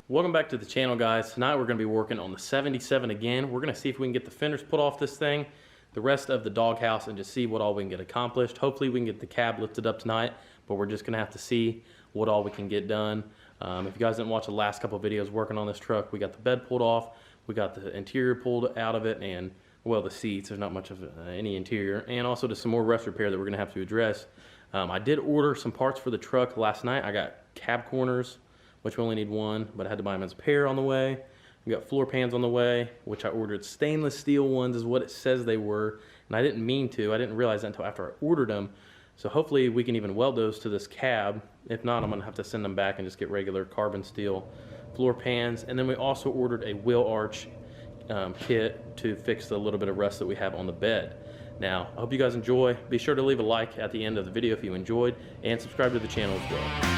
Welcome back to the channel, guys. Tonight we're going to be working on the 77 again. We're going to see if we can get the fenders put off this thing, the rest of the doghouse, and just see what all we can get accomplished. Hopefully we can get the cab lifted up tonight, but we're just going to have to see what all we can get done. If you guys didn't watch the last couple videos working on this truck, we got the bed pulled off, we got the interior pulled out of it, and well, the seats, there's not much of any interior, and also just some more rust repair that we're going to have to address. I did order some parts for the truck last night. I got cab corners, which we only need one, but I had to buy them as a pair on the way. We got floor pans on the way, which I ordered stainless steel ones is what it says they were, and I didn't mean to. I didn't realize that until after I ordered them. So hopefully we can even weld those to this cab. If not, I'm gonna have to send them back and just get regular carbon steel floor pans. And then we also ordered a wheel arch kit to fix the little bit of rust that we have on the bed. Now, I hope you guys enjoy. Be sure to leave a like at the end of the video if you enjoyed, and subscribe to the channel as well.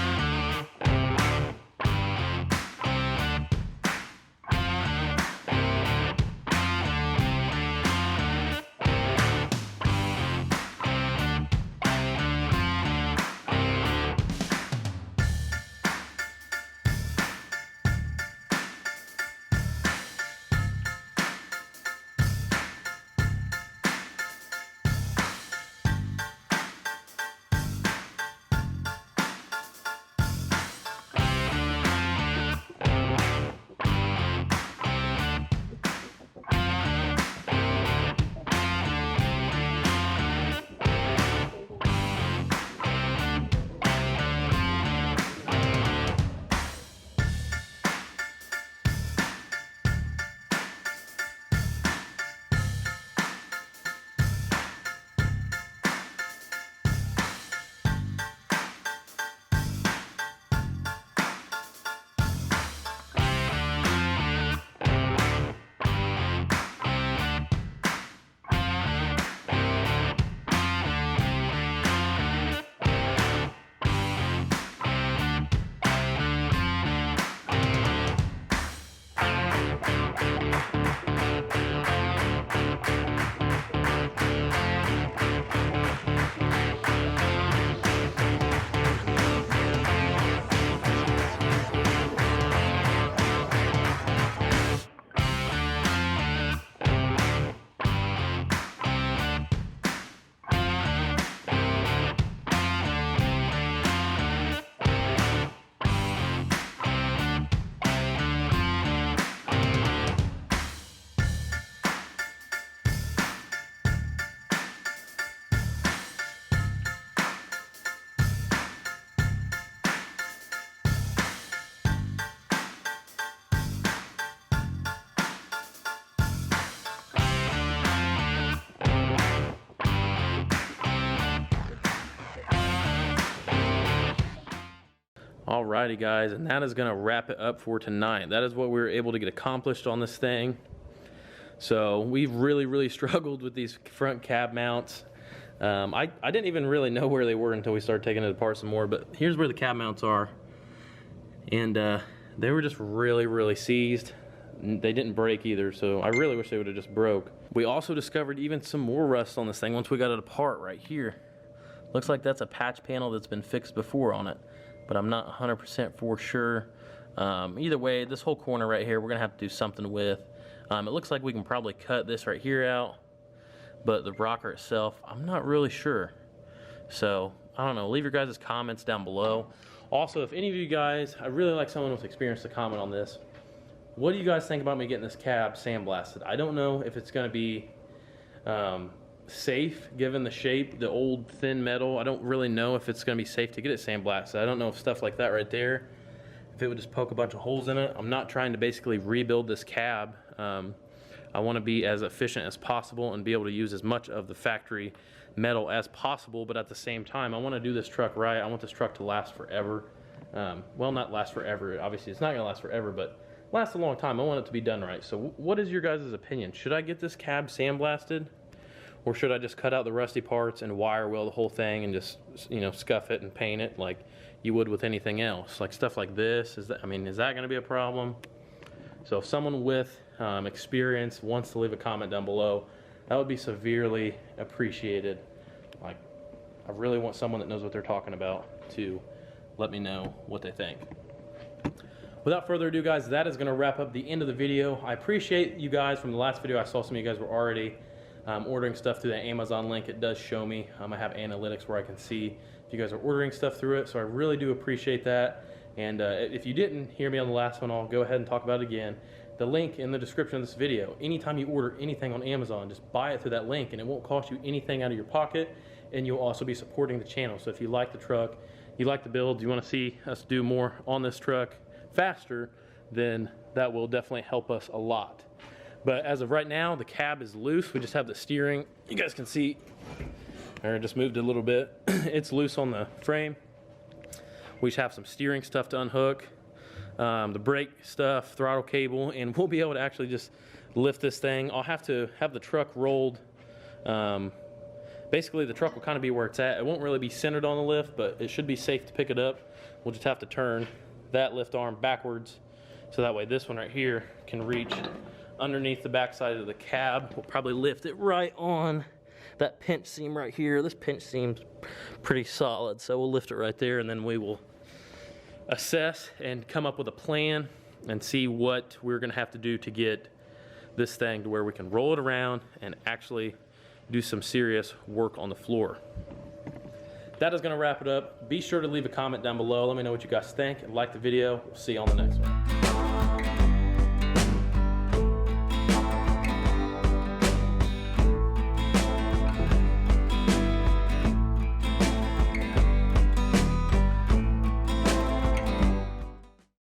Alrighty guys, and that is gonna wrap it up for tonight. That is what we were able to get accomplished on this thing. So we've really struggled with these front cab mounts. I didn't even really know where they were until we started taking it apart some more, but here's where the cab mounts are. And they were just really seized. They didn't break either, so I really wish they would have just broke. We also discovered even some more rust on this thing once we got it apart right here. Looks like that's a patch panel that's been fixed before on it, but I'm not 100% for sure. Either way, this whole corner right here, we're gonna have to do something with. It looks like we can probably cut this right here out, but the rocker itself, I'm not really sure. So, I don't know, leave your guys' comments down below. Also, if any of you guys, I'd really like someone with experience to comment on this. What do you guys think about me getting this cab sandblasted? I don't know if it's gonna be safe given the shape, the old thin metal. I don't really know if it's going to be safe to get it sandblasted. I don't know if stuff like that right there, if it would just poke a bunch of holes in it. I'm not trying to basically rebuild this cab. I want to be as efficient as possible and be able to use as much of the factory metal as possible, but at the same time I want to do this truck right. I want this truck to last forever. Well, not last forever, obviously it's not going to last forever, but last a long time. I want it to be done right. So what is your guys' opinion? Should I get this cab sandblasted? Or should I just cut out the rusty parts and wire wheel the whole thing and just, you know, scuff it and paint it like you would with anything else? Like stuff like this, is that going to be a problem? So if someone with experience wants to leave a comment down below, that would be severely appreciated. Like, I really want someone that knows what they're talking about to let me know what they think. without further ado, guys, that is going to wrap up the end of the video. I appreciate you guys. From the last video, I saw some of you guys were already ordering stuff through the Amazon link. It does show me. I have analytics where I can see if you guys are ordering stuff through it, so I really do appreciate that. And if you didn't hear me on the last one, I'll go ahead and talk about it again. The link in the description of this video. Anytime you order anything on Amazon, just buy it through that link, and it won't cost you anything out of your pocket, and you'll also be supporting the channel. So if you like the truck, you like the build, you want to see us do more on this truck faster, then that will definitely help us a lot. But as of right now, the cab is loose. We just have the steering. You guys can see, I just moved it a little bit. It's loose on the frame. We just have some steering stuff to unhook, the brake stuff, throttle cable, and we'll be able to actually just lift this thing. I'll have to have the truck rolled. Basically, the truck will kind of be where it's at. It won't really be centered on the lift, but it should be safe to pick it up. We'll just have to turn that lift arm backwards, so that way this one right here can reach underneath the backside of the cab. We'll probably lift it right on that pinch seam right here. This pinch seam's pretty solid, so we'll lift it right there, and then we will assess and come up with a plan and see what we're gonna have to do to get this thing to where we can roll it around and actually do some serious work on the floor. That is gonna wrap it up. Be sure to leave a comment down below. Let me know what you guys think and like the video. We'll see you on the next one.